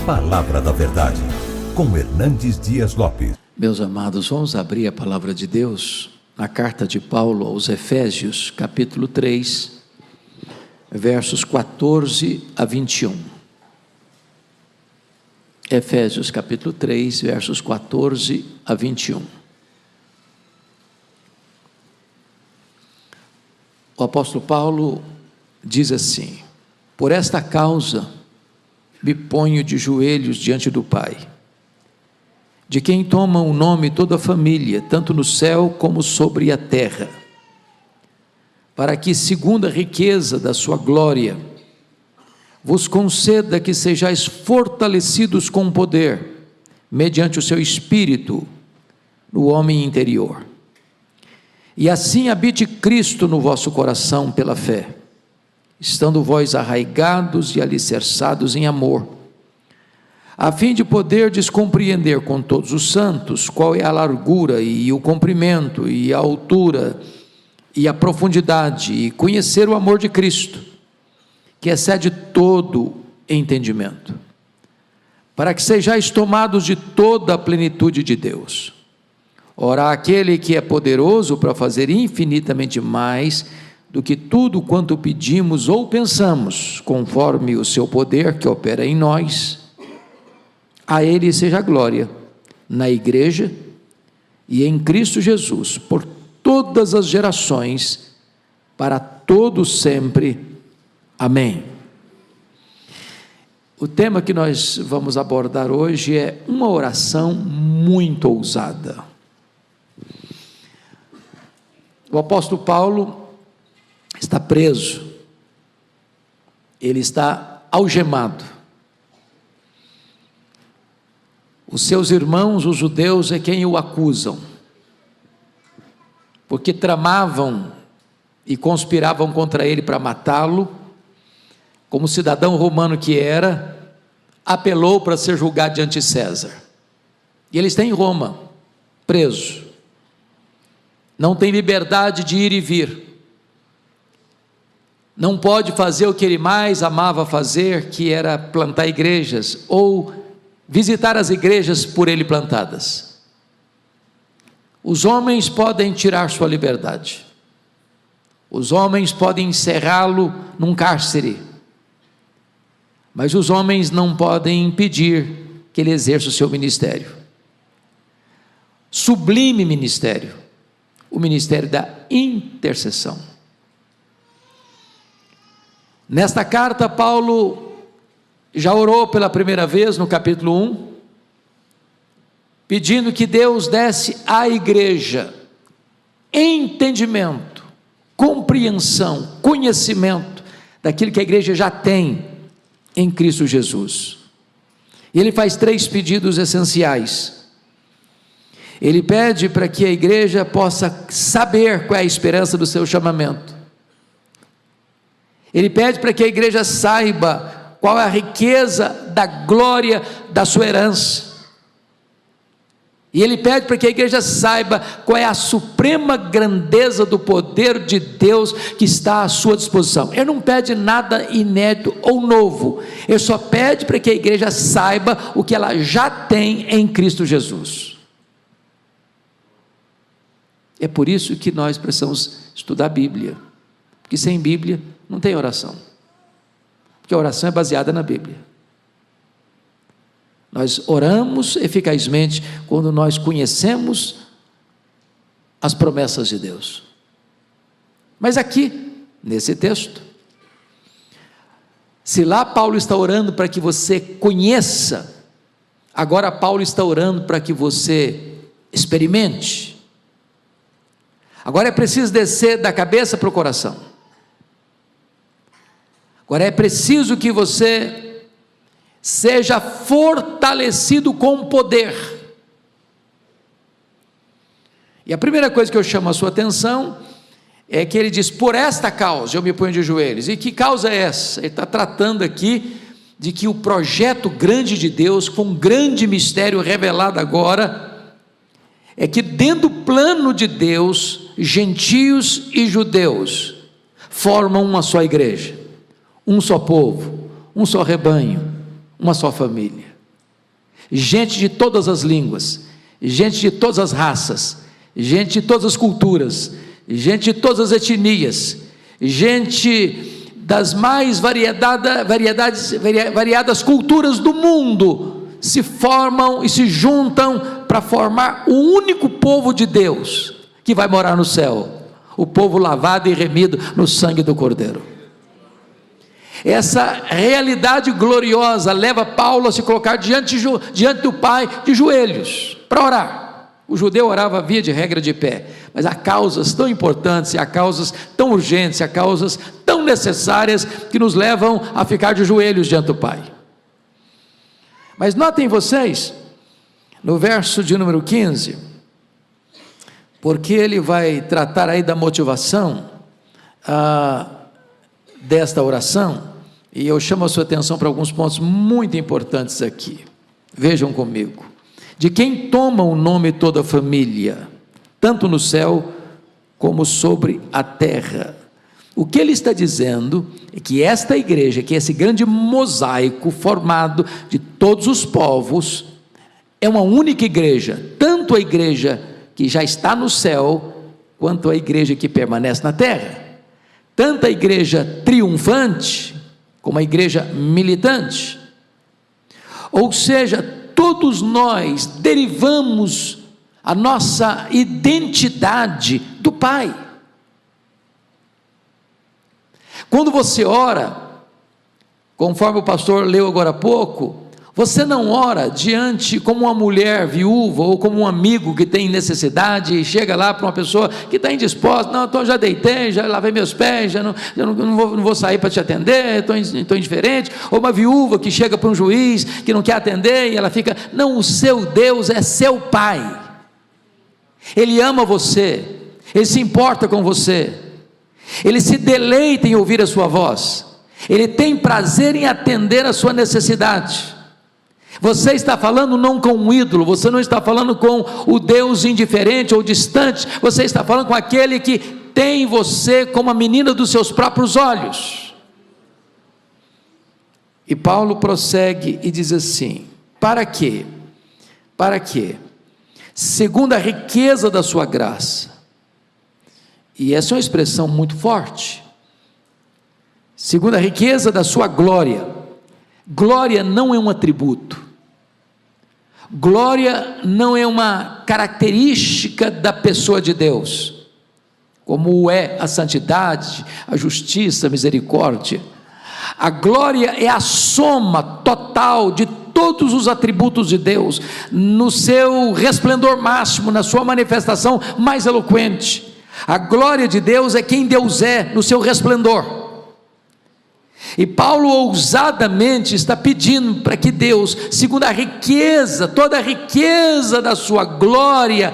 Palavra da Verdade, com Hernandes Dias Lopes. Meus amados, vamos abrir a palavra de Deus na carta de Paulo aos Efésios, capítulo 3, versos 14 a 21. Efésios, capítulo 3, versos 14 a 21. O apóstolo Paulo diz assim: por esta causa me ponho de joelhos diante do Pai, de quem toma o nome toda a família, tanto no céu como sobre a terra, para que, segundo a riqueza da sua glória, vos conceda que sejais fortalecidos com poder, mediante o seu Espírito, no homem interior. E assim habite Cristo no vosso coração pela fé, estando vós arraigados e alicerçados em amor, a fim de poderdes compreender com todos os santos qual é a largura e o comprimento e a altura e a profundidade, e conhecer o amor de Cristo, que excede todo entendimento, para que sejais tomados de toda a plenitude de Deus. Ora, aquele que é poderoso para fazer infinitamente mais do que tudo quanto pedimos ou pensamos, conforme o seu poder que opera em nós, a ele seja a glória, na igreja e em Cristo Jesus, por todas as gerações, para todos sempre. Amém. O tema que nós vamos abordar hoje é uma oração muito ousada. O apóstolo Paulo está preso, ele está algemado. Os seus irmãos, os judeus, é quem o acusam, porque tramavam e conspiravam contra ele para matá-lo. Como cidadão romano que era, apelou para ser julgado diante de César, e ele está em Roma, preso, não tem liberdade de ir e vir, não pode fazer o que ele mais amava fazer, que era plantar igrejas, ou visitar as igrejas por ele plantadas. Os homens podem tirar sua liberdade, os homens podem encerrá-lo num cárcere, mas os homens não podem impedir que ele exerça o seu ministério, sublime ministério, o ministério da intercessão. Nesta carta, Paulo já orou pela primeira vez no capítulo 1, pedindo que Deus desse à igreja entendimento, compreensão, conhecimento daquilo que a igreja já tem em Cristo Jesus. E ele faz 3 pedidos essenciais. Ele pede para que a igreja possa saber qual é a esperança do seu chamamento. Ele pede para que a igreja saiba qual é a riqueza da glória da sua herança. E ele pede para que a igreja saiba qual é a suprema grandeza do poder de Deus que está à sua disposição. Ele não pede nada inédito ou novo, ele só pede para que a igreja saiba o que ela já tem em Cristo Jesus. É por isso que nós precisamos estudar a Bíblia, porque sem Bíblia não tem oração, porque a oração é baseada na Bíblia. Nós oramos eficazmente quando nós conhecemos as promessas de Deus. Mas aqui, nesse texto, se lá Paulo está orando para que você conheça, agora Paulo está orando para que você experimente. Agora é preciso descer da cabeça para o coração. Agora é preciso que você seja fortalecido com poder. E a primeira coisa que eu chamo a sua atenção é que ele diz: por esta causa eu me ponho de joelhos. E que causa é essa? Ele está tratando aqui de que o projeto grande de Deus, com um grande mistério revelado agora, é que dentro do plano de Deus, gentios e judeus formam uma só igreja, um só povo, um só rebanho, uma só família. gente de todas as línguas, gente de todas as raças, gente de todas as culturas, gente de todas as etnias, gente das mais variadas culturas do mundo, se formam e se juntam para formar o único povo de Deus, que vai morar no céu, o povo lavado e remido no sangue do Cordeiro. Essa realidade gloriosa leva Paulo a se colocar diante do Pai de joelhos, para orar. O judeu orava via de regra de pé, mas há causas tão importantes, há causas tão urgentes, há causas tão necessárias que nos levam a ficar de joelhos diante do Pai. Mas notem vocês, no verso de número 15, porque ele vai tratar aí da motivação desta oração, e eu chamo a sua atenção para alguns pontos muito importantes aqui. Vejam comigo: de quem toma o nome toda a família, tanto no céu como sobre a terra. O que ele está dizendo é que esta igreja, que é esse grande mosaico formado de todos os povos, é uma única igreja, tanto a igreja que já está no céu, quanto a igreja que permanece na terra, tanto a igreja triunfante, como a igreja militante. Ou seja, todos nós derivamos a nossa identidade do Pai. Quando você ora, conforme o pastor leu agora há pouco, você não ora diante como uma mulher viúva ou como um amigo que tem necessidade e chega lá para uma pessoa que está indisposta: não, então já deitei, já lavei meus pés, já não vou sair para te atender, estou indiferente. Ou uma viúva que chega para um juiz que não quer atender e ela fica: não, o seu Deus é seu Pai, Ele ama você, Ele se importa com você, Ele se deleita em ouvir a sua voz, Ele tem prazer em atender a sua necessidade. Você está falando não com um ídolo, você não está falando com o Deus indiferente ou distante, você está falando com aquele que tem você como a menina dos seus próprios olhos. E Paulo prossegue e diz assim: para quê? Para quê? Segundo a riqueza da sua graça. E essa é uma expressão muito forte. Segundo a riqueza da sua glória. Glória não é um atributo. Glória não é uma característica da pessoa de Deus, como é a santidade, a justiça, a misericórdia. A glória é a soma total de todos os atributos de Deus, no seu resplendor máximo, na sua manifestação mais eloquente. A glória de Deus é quem Deus é no seu resplendor. E Paulo ousadamente está pedindo para que Deus, segundo a riqueza, toda a riqueza da sua glória,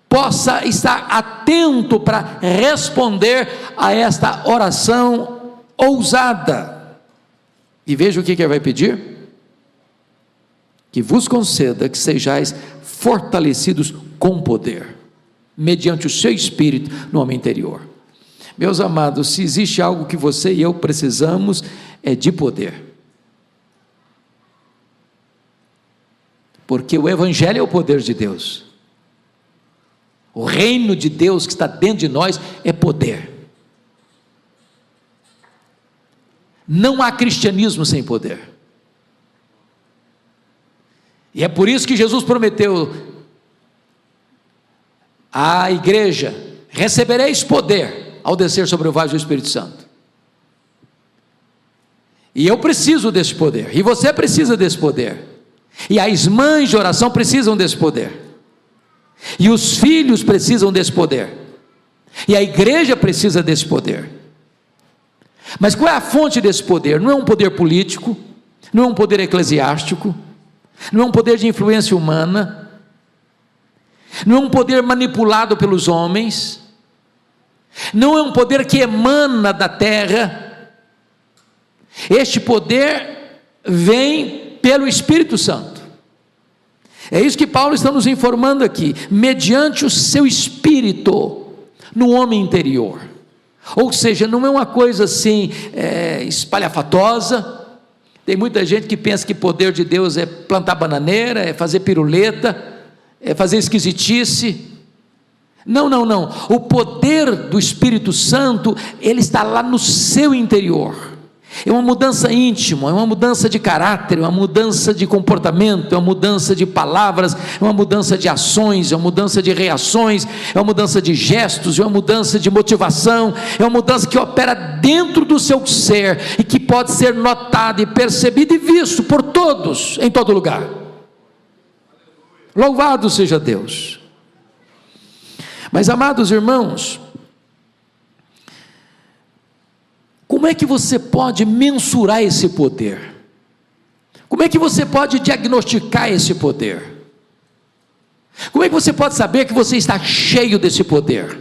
possa estar atento para responder a esta oração ousada. E veja o que ele vai pedir: que vos conceda que sejais fortalecidos com poder, mediante o seu Espírito no homem interior. Meus amados, se existe algo que você e eu precisamos, é de poder. Porque o Evangelho é o poder de Deus. O reino de Deus que está dentro de nós é poder. Não há cristianismo sem poder. E é por isso que Jesus prometeu à igreja: recebereis poder ao descer sobre o vós do Espírito Santo. E eu preciso desse poder, e você precisa desse poder, e as mães de oração precisam desse poder, e os filhos precisam desse poder, e a igreja precisa desse poder. Mas qual é a fonte desse poder? Não é um poder político, não é um poder eclesiástico, não é um poder de influência humana, não é um poder manipulado pelos homens, não é um poder que emana da terra. Este poder vem pelo Espírito Santo. É isso que Paulo está nos informando aqui: mediante o seu Espírito no homem interior. Ou seja, não é uma coisa assim espalhafatosa, Tem muita gente que pensa que poder de Deus é plantar bananeira, é fazer piruleta, é fazer esquisitice. Não, não, não. O poder do Espírito Santo, ele está lá no seu interior. É uma mudança íntima, é uma mudança de caráter, é uma mudança de comportamento, é uma mudança de palavras, é uma mudança de ações, é uma mudança de reações, é uma mudança de gestos, é uma mudança de motivação, é uma mudança que opera dentro do seu ser e que pode ser notada e percebida e visto por todos, em todo lugar. Louvado seja Deus. Mas, amados irmãos, como é que você pode mensurar esse poder? Como é que você pode diagnosticar esse poder? Como é que você pode saber que você está cheio desse poder?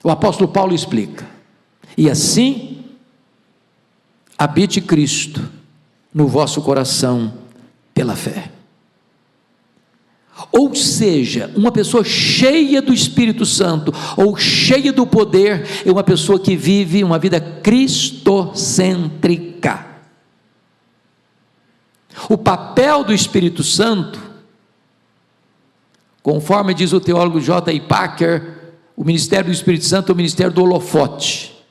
O apóstolo Paulo explica: e assim habite Cristo no vosso coração pela fé. Ou seja, uma pessoa cheia do Espírito Santo, ou cheia do poder, é uma pessoa que vive uma vida cristocêntrica. O papel do Espírito Santo, conforme diz o teólogo J.I. Packer, o ministério do Espírito Santo é o ministério do holofote.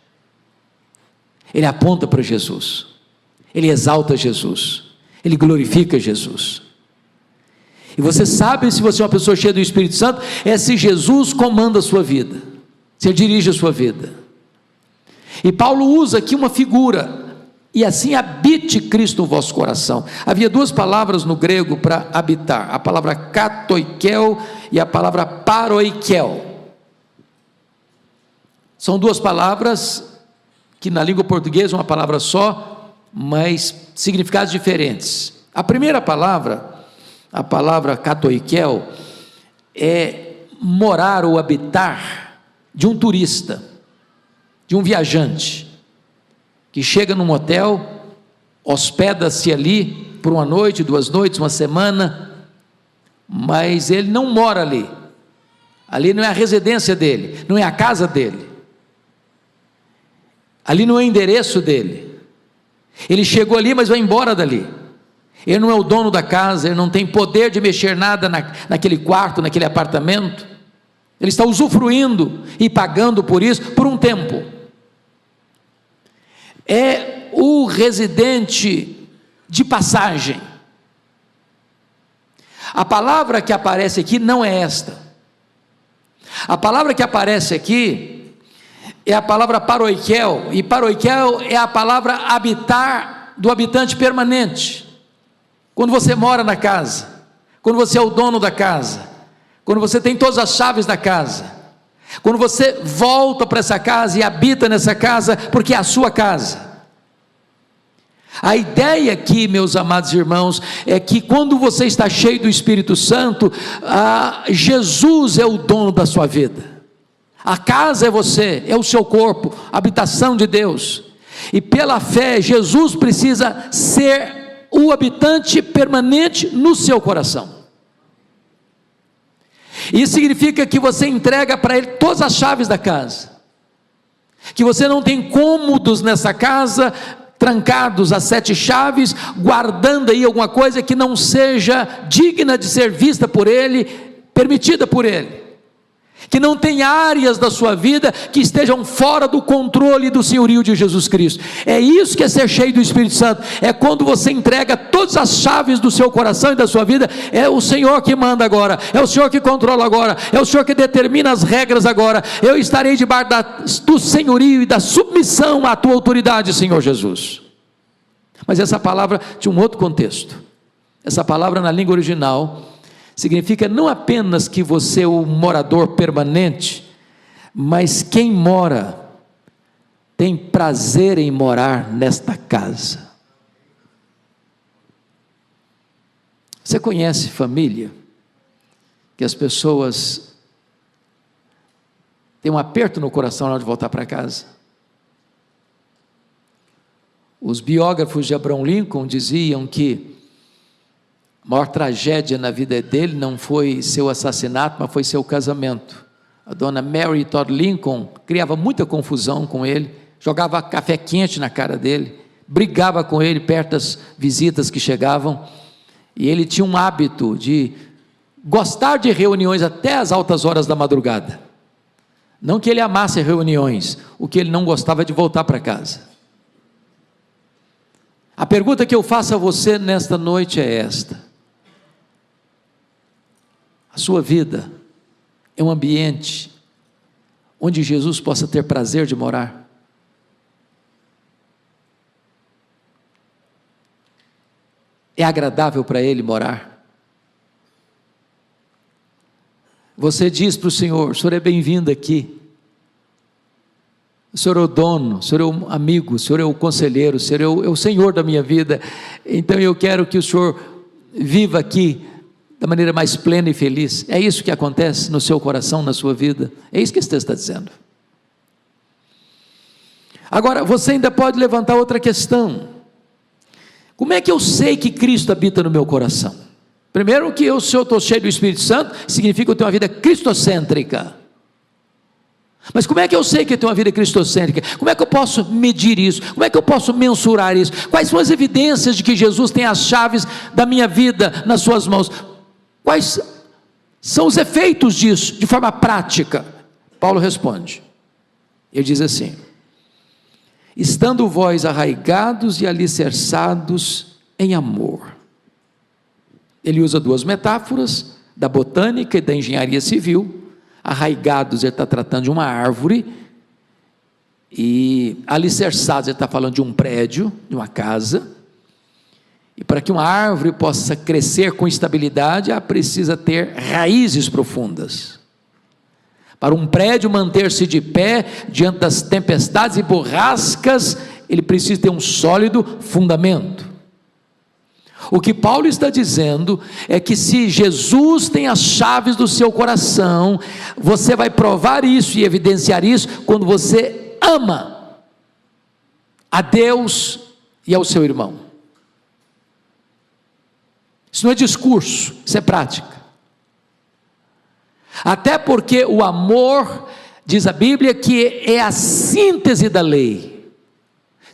Ele aponta para Jesus, ele exalta Jesus, ele glorifica Jesus. E você sabe se você é uma pessoa cheia do Espírito Santo, é se Jesus comanda a sua vida, se ele dirige a sua vida. E Paulo usa aqui uma figura: e assim habite Cristo no vosso coração. Havia duas palavras no grego para habitar, a palavra katoikel e a palavra paroikel. São duas palavras que na língua portuguesa é uma palavra só, mas significados diferentes. A primeira palavra, a palavra katoikel, é morar ou habitar de um turista, de um viajante, que chega num hotel, hospeda-se ali por uma noite, 2 noites, uma semana, mas ele não mora ali. Ali não é a residência dele, não é a casa dele, ali não é o endereço dele. Ele chegou ali, mas vai embora dali. Ele não é o dono da casa, ele não tem poder de mexer nada naquele quarto, naquele apartamento. Ele está usufruindo e pagando por isso por um tempo. É o residente de passagem. A palavra que aparece aqui não é esta. A palavra que aparece aqui é a palavra paroikel, e paroikel é a palavra habitar do habitante permanente. Quando você mora na casa, quando você é o dono da casa, quando você tem todas as chaves da casa, quando você volta para essa casa e habita nessa casa, porque é a sua casa. A ideia aqui, meus amados irmãos, é que quando você está cheio do Espírito Santo, Jesus é o dono da sua vida. A casa é você, é o seu corpo, a habitação de Deus. E pela fé, Jesus precisa ser o habitante permanente no seu coração. Isso significa que você entrega para ele todas as chaves da casa, que você não tem cômodos nessa casa, trancados a 7 chaves, guardando aí alguma coisa que não seja digna de ser vista por ele, permitida por ele, que não tem áreas da sua vida que estejam fora do controle do senhorio de Jesus Cristo. É isso que é ser cheio do Espírito Santo, é quando você entrega todas as chaves do seu coração e da sua vida. É o Senhor que manda agora, é o Senhor que controla agora, é o Senhor que determina as regras agora. Eu estarei debaixo do senhorio e da submissão à tua autoridade, Senhor Jesus. Mas essa palavra tinha um outro contexto. Essa palavra na língua original significa não apenas que você é o morador permanente, mas quem mora tem prazer em morar nesta casa. Você conhece família que as pessoas têm um aperto no coração na hora de voltar para casa? Os biógrafos de Abraham Lincoln diziam que a maior tragédia na vida dele não foi seu assassinato, mas foi seu casamento. A dona Mary Todd Lincoln criava muita confusão com ele, jogava café quente na cara dele, brigava com ele perto das visitas que chegavam, e ele tinha um hábito de gostar de reuniões até as altas horas da madrugada. Não que ele amasse reuniões, o que ele não gostava de voltar para casa. A pergunta que eu faço a você nesta noite é esta: a sua vida é um ambiente onde Jesus possa ter prazer de morar? É agradável para Ele morar? Você diz para o Senhor: Senhor é bem-vindo aqui, o Senhor é o dono, o Senhor é o amigo, o Senhor é o conselheiro, o Senhor é o Senhor da minha vida, então eu quero que o Senhor viva aqui da maneira mais plena e feliz. É isso que acontece no seu coração, na sua vida? É isso que esse texto está dizendo. Agora, você ainda pode levantar outra questão: como é que eu sei que Cristo habita no meu coração? Primeiro, que se eu estou cheio do Espírito Santo, significa que eu tenho uma vida cristocêntrica. Mas como é que eu sei que eu tenho uma vida cristocêntrica? Como é que eu posso medir isso? Como é que eu posso mensurar isso? Quais são as evidências de que Jesus tem as chaves da minha vida nas suas mãos? Quais são os efeitos disso, de forma prática? Paulo responde, ele diz assim: estando vós arraigados e alicerçados em amor. Ele usa duas metáforas, da botânica e da engenharia civil. Arraigados, ele está tratando de uma árvore, e alicerçados, ele está falando de um prédio, de uma casa. E para que uma árvore possa crescer com estabilidade, ela precisa ter raízes profundas. Para um prédio manter-se de pé diante das tempestades e borrascas, ele precisa ter um sólido fundamento. O que Paulo está dizendo é que se Jesus tem as chaves do seu coração, você vai provar isso e evidenciar isso quando você ama a Deus e ao seu irmão. Isso não é discurso, isso é prática. Até porque o amor, diz a Bíblia, que é a síntese da lei.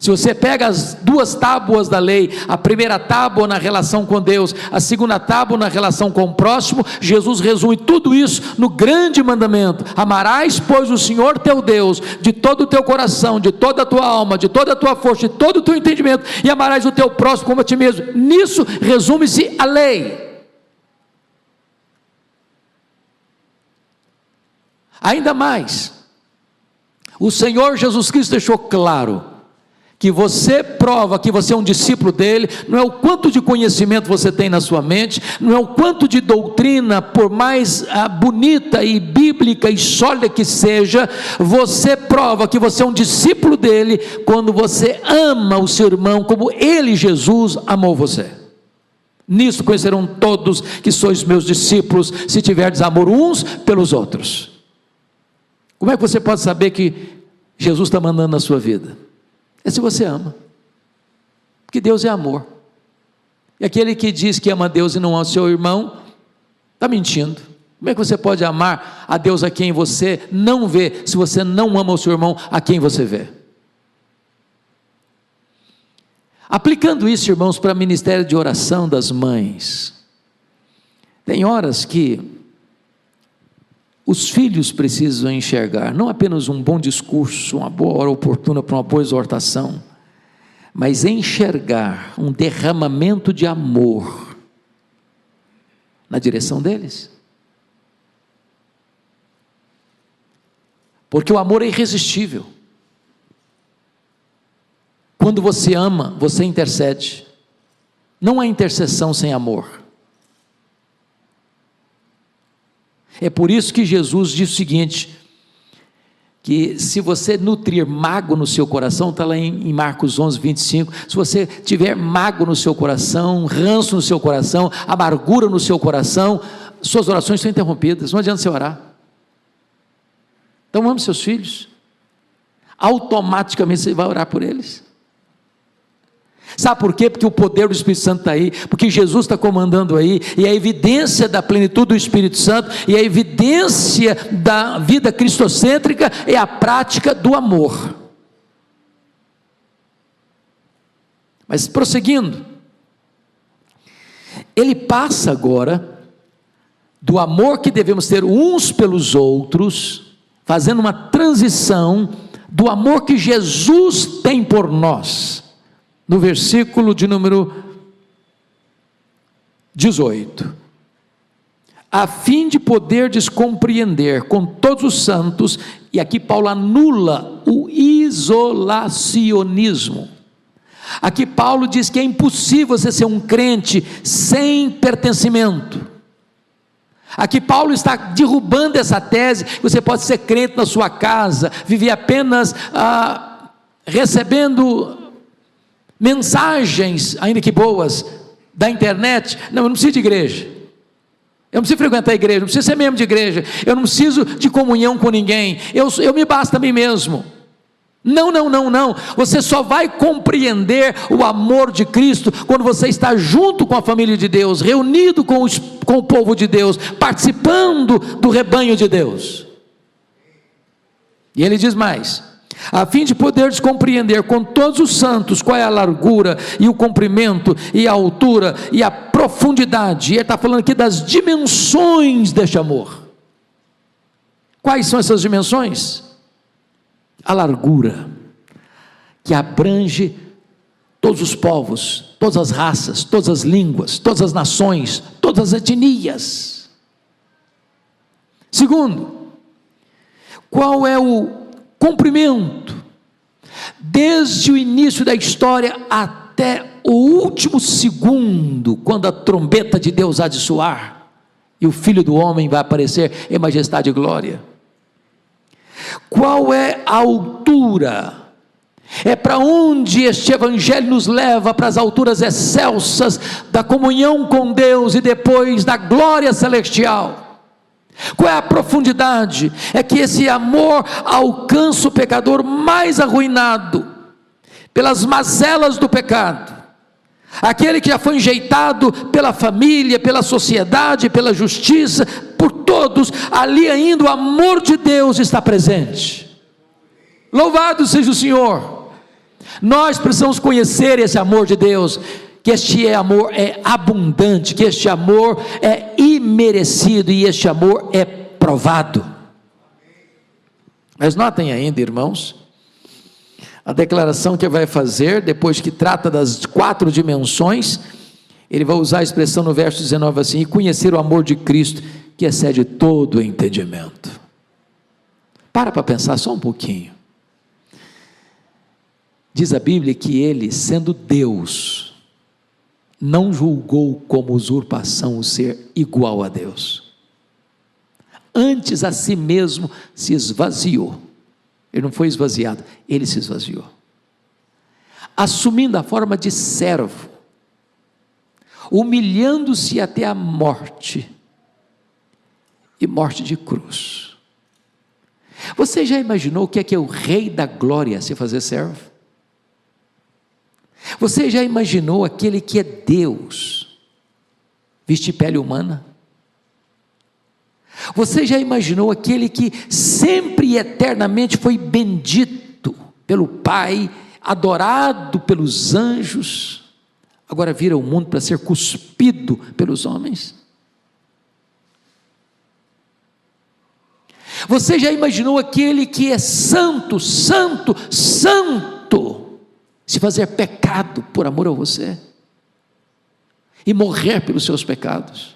Se você pega as duas tábuas da lei, a primeira tábua na relação com Deus, a segunda tábua na relação com o próximo, Jesus resume tudo isso no grande mandamento: amarás, pois, o Senhor teu Deus de todo o teu coração, de toda a tua alma, de toda a tua força, de todo o teu entendimento, e amarás o teu próximo como a ti mesmo. Nisso resume-se a lei. Ainda mais, o Senhor Jesus Cristo deixou claro que você prova que você é um discípulo dele, não é o quanto de conhecimento você tem na sua mente, não é o quanto de doutrina, por mais bonita e bíblica e sólida que seja, você prova que você é um discípulo dele, quando você ama o seu irmão, como ele, Jesus, amou você. Nisso conhecerão todos que sois meus discípulos, se tiverdes amor uns pelos outros. Como é que você pode saber que Jesus está mandando na sua vida? É se você ama, porque Deus é amor, e aquele que diz que ama a Deus e não ama o seu irmão, está mentindo. Como é que você pode amar a Deus a quem você não vê, se você não ama o seu irmão a quem você vê? Aplicando isso, irmãos, para o ministério de oração das mães, tem horas que os filhos precisam enxergar, não apenas um bom discurso, uma boa hora oportuna para uma boa exortação, mas enxergar um derramamento de amor na direção deles. Porque o amor é irresistível. Quando você ama, você intercede. Não há intercessão sem amor. É por isso que Jesus diz o seguinte, que se você nutrir mágoa no seu coração, está lá em Marcos 11, 25, se você tiver mágoa no seu coração, ranço no seu coração, amargura no seu coração, suas orações são interrompidas, não adianta você orar. Então ame seus filhos, automaticamente você vai orar por eles. Sabe por quê? Porque o poder do Espírito Santo está aí, porque Jesus está comandando aí, e a evidência da plenitude do Espírito Santo, e a evidência da vida cristocêntrica, é a prática do amor. Mas prosseguindo, ele passa agora do amor que devemos ter uns pelos outros, fazendo uma transição do amor que Jesus tem por nós, no versículo de número 18, a fim de poderdes compreender com todos os santos, e aqui Paulo anula o isolacionismo. Aqui Paulo diz que é impossível você ser um crente sem pertencimento. Aqui Paulo está derrubando essa tese, que você pode ser crente na sua casa, viver apenas recebendo mensagens, ainda que boas, da internet. Não, eu não preciso de igreja, eu não preciso frequentar a igreja, eu não preciso ser membro de igreja, eu não preciso de comunhão com ninguém, eu me basto a mim mesmo. Não, você só vai compreender o amor de Cristo quando você está junto com a família de Deus, reunido com o povo de Deus, participando do rebanho de Deus. E ele diz mais: a fim de poderes compreender com todos os santos qual é a largura e o comprimento e a altura e a profundidade. E ele está falando aqui das dimensões deste amor. Quais são essas dimensões? A largura, que abrange todos os povos, todas as raças, todas as línguas, todas as nações, todas as etnias. Segundo, qual é o comprimento? Desde o início da história até o último segundo, quando a trombeta de Deus há de soar, e o Filho do Homem vai aparecer em majestade e glória. Qual é a altura? É para onde este evangelho nos leva, para as alturas excelsas da comunhão com Deus e depois da glória celestial. Qual é a profundidade? É que esse amor alcança o pecador mais arruinado pelas mazelas do pecado, aquele que já foi enjeitado pela família, pela sociedade, pela justiça, por todos. Ali ainda o amor de Deus está presente. Louvado seja o Senhor. Nós precisamos conhecer esse amor de Deus, que este amor é abundante, que este amor é imerecido e este amor é provado. Mas notem ainda, irmãos, a declaração que ele vai fazer, depois que trata das 4 dimensões, ele vai usar a expressão no verso 19 assim: e conhecer o amor de Cristo, que excede todo o entendimento. Para pensar só um pouquinho. Diz a Bíblia que ele, sendo Deus, não julgou como usurpação o ser igual a Deus. Antes a si mesmo se esvaziou. Ele não foi esvaziado, ele se esvaziou, assumindo a forma de servo, humilhando-se até a morte, e morte de cruz. Você já imaginou o que é o Rei da Glória se fazer servo? Você já imaginou aquele que é Deus vestir pele humana? Você já imaginou aquele que sempre e eternamente foi bendito pelo Pai, adorado pelos anjos, agora vira o mundo para ser cuspido pelos homens? Você já imaginou aquele que é santo, santo, santo, se fazer pecado por amor a você e morrer pelos seus pecados?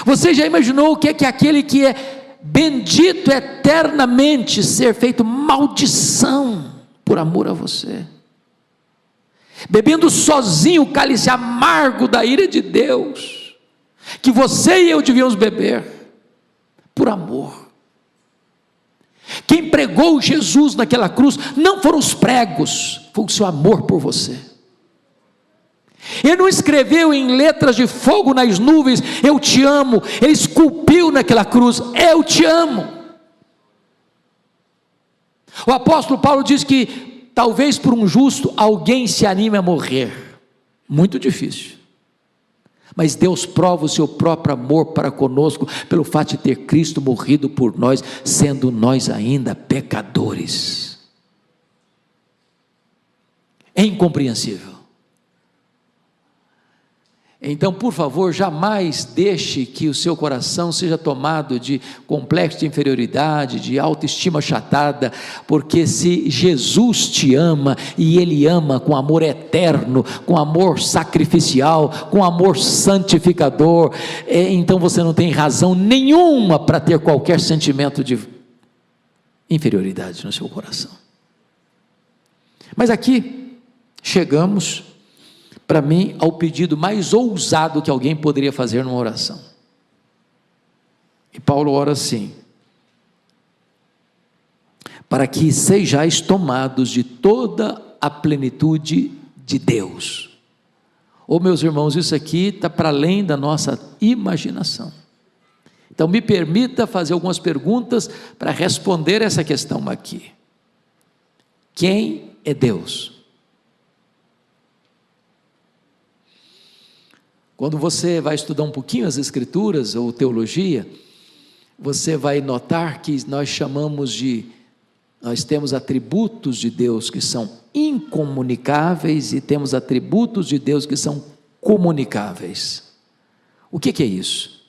Você já imaginou o que é aquele que é bendito eternamente ser feito maldição por amor a você, bebendo sozinho o cálice amargo da ira de Deus, que você e eu devíamos beber, por amor? Quem pregou Jesus naquela cruz não foram os pregos, foi o seu amor por você. Ele não escreveu em letras de fogo nas nuvens: eu te amo. Ele esculpiu naquela cruz: eu te amo. O apóstolo Paulo diz que talvez por um justo alguém se anime a morrer, muito difícil, mas Deus prova o seu próprio amor para conosco, pelo fato de ter Cristo morrido por nós, sendo nós ainda pecadores. É incompreensível. Então, por favor, jamais deixe que o seu coração seja tomado de complexo de inferioridade, de autoestima achatada, porque se Jesus te ama, e Ele ama com amor eterno, com amor sacrificial, com amor santificador, então você não tem razão nenhuma para ter qualquer sentimento de inferioridade no seu coração. Mas aqui chegamos, para mim, ao pedido mais ousado que alguém poderia fazer numa oração. E Paulo ora assim: para que sejais tomados de toda a plenitude de Deus. Ô meus irmãos, isso aqui está para além da nossa imaginação. Então me permita fazer algumas perguntas para responder essa questão aqui. Quem é Deus? Quando você vai estudar um pouquinho as Escrituras ou teologia, você vai notar que nós temos atributos de Deus que são incomunicáveis e temos atributos de Deus que são comunicáveis. O que é isso?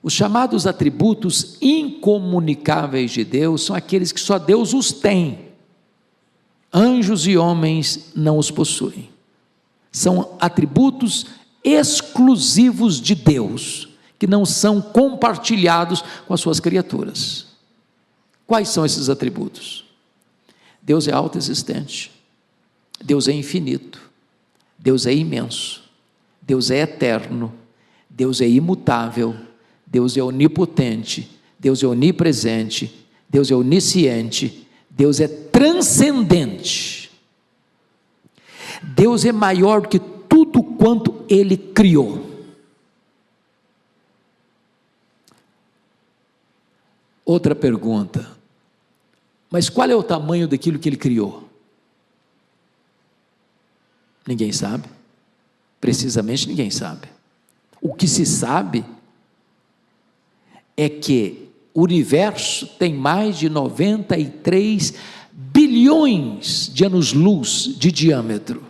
Os chamados atributos incomunicáveis de Deus são aqueles que só Deus os tem. Anjos e homens não os possuem. São atributos exclusivos de Deus, que não são compartilhados com as suas criaturas. Quais são esses atributos? Deus é autoexistente, Deus é infinito, Deus é imenso, Deus é eterno, Deus é imutável, Deus é onipotente, Deus é onipresente, Deus é onisciente, Deus é transcendente. Deus é maior do que tudo quanto Ele criou. Outra pergunta: mas qual é o tamanho daquilo que Ele criou? Ninguém sabe, precisamente ninguém sabe. O que se sabe é que o universo tem mais de 93 bilhões de anos-luz de diâmetro.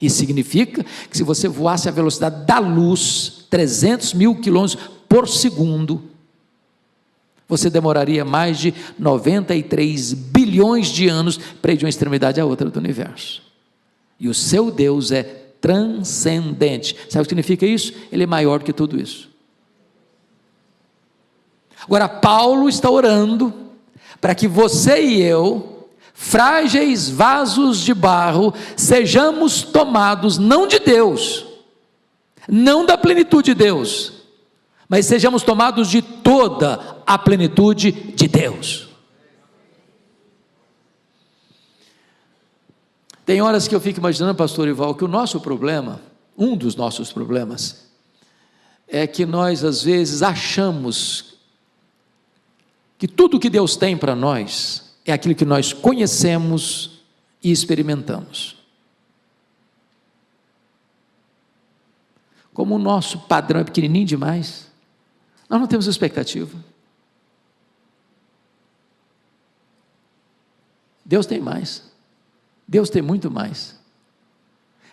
Isso significa que se você voasse a velocidade da luz, 300 mil quilômetros por segundo, você demoraria mais de 93 bilhões de anos para ir de uma extremidade à outra do universo. E o seu Deus é transcendente. Sabe o que significa isso? Ele é maior do que tudo isso. Agora, Paulo está orando para que você e eu, frágeis vasos de barro, sejamos tomados não de Deus, não da plenitude de Deus, mas sejamos tomados de toda a plenitude de Deus. Tem horas que eu fico imaginando, pastor Ival, que o nosso problema, um dos nossos problemas, é que nós às vezes achamos que tudo que Deus tem para nós é aquilo que nós conhecemos e experimentamos. Como o nosso padrão é pequenininho demais, nós não temos expectativa. Deus tem mais. Deus tem muito mais.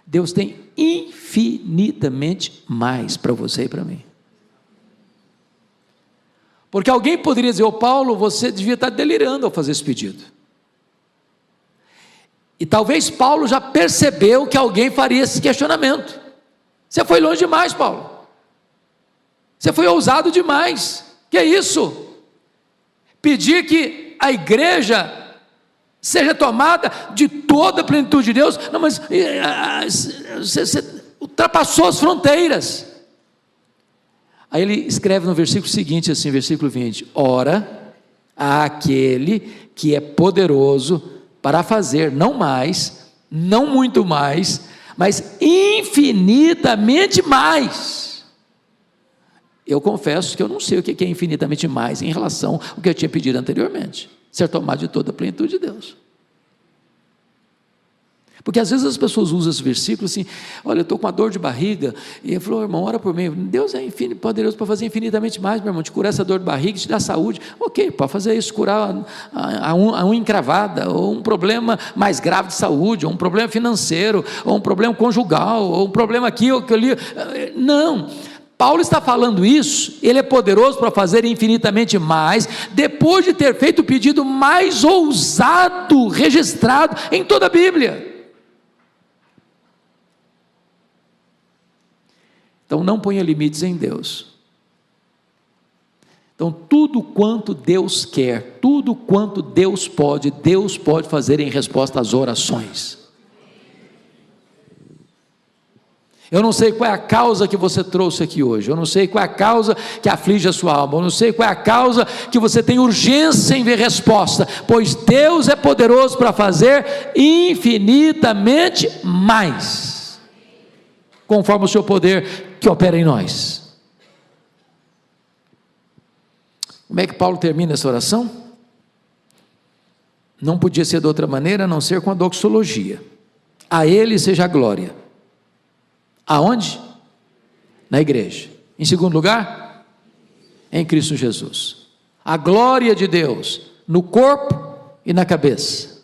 Deus tem infinitamente mais para você e para mim. Porque alguém poderia dizer: ô Paulo, você devia estar delirando ao fazer esse pedido. E talvez Paulo já percebeu que alguém faria esse questionamento. Você foi longe demais, Paulo. Você foi ousado demais. Que é isso? Pedir que a igreja seja tomada de toda a plenitude de Deus? Não, mas você ultrapassou as fronteiras. Aí ele escreve no versículo seguinte, assim, versículo 20: ora, àquele que é poderoso para fazer, não mais, não muito mais, mas infinitamente mais. Eu confesso que eu não sei o que é infinitamente mais em relação ao que eu tinha pedido anteriormente, ser tomado de toda a plenitude de Deus. Porque às vezes as pessoas usam esse versículo assim: olha, eu estou com uma dor de barriga, e ele falou: irmão, ora por mim. Deus é poderoso para fazer infinitamente mais, meu irmão, te curar essa dor de barriga, te dar saúde. Ok, pode fazer isso, curar a unha encravada, ou um problema mais grave de saúde, ou um problema financeiro, ou um problema conjugal, ou um problema aqui ou ali. Não, Paulo está falando isso, ele é poderoso para fazer infinitamente mais, depois de ter feito o pedido mais ousado, registrado em toda a Bíblia. Então não ponha limites em Deus. Então tudo quanto Deus quer, tudo quanto Deus pode fazer em resposta às orações. Eu não sei qual é a causa que você trouxe aqui hoje, eu não sei qual é a causa que aflige a sua alma, eu não sei qual é a causa que você tem urgência em ver resposta, pois Deus é poderoso para fazer infinitamente mais, conforme o seu poder que opera em nós. Como é que Paulo termina essa oração? Não podia ser de outra maneira a não ser com a doxologia: a Ele seja a glória. Aonde? Na igreja. Em segundo lugar, em Cristo Jesus. A glória de Deus no corpo e na cabeça,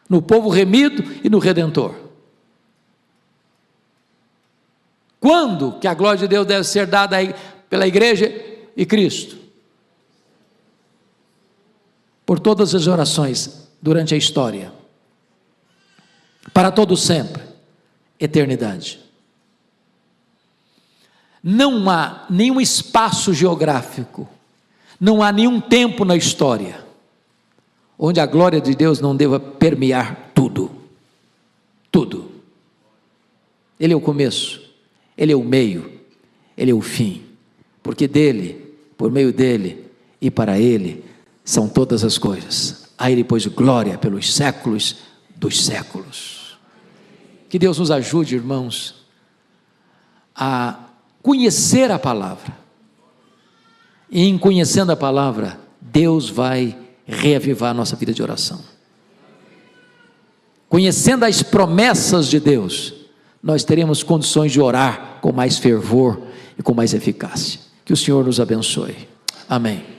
no povo remido e no Redentor. Quando que a glória de Deus deve ser dada pela igreja e Cristo? Por todas as orações durante a história, para todo sempre, eternidade. Não há nenhum espaço geográfico, não há nenhum tempo na história onde a glória de Deus não deva permear tudo. Tudo. Ele é o começo, Ele é o meio, Ele é o fim, porque dele, por meio dele e para ele são todas as coisas. A Ele pois glória pelos séculos dos séculos. Que Deus nos ajude, irmãos, a conhecer a palavra, e em conhecendo a palavra, Deus vai reavivar a nossa vida de oração. Conhecendo as promessas de Deus, nós teremos condições de orar com mais fervor e com mais eficácia. Que o Senhor nos abençoe. Amém.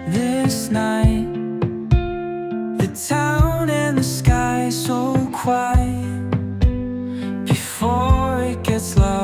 This night, the town and the sky so quiet before it gets light.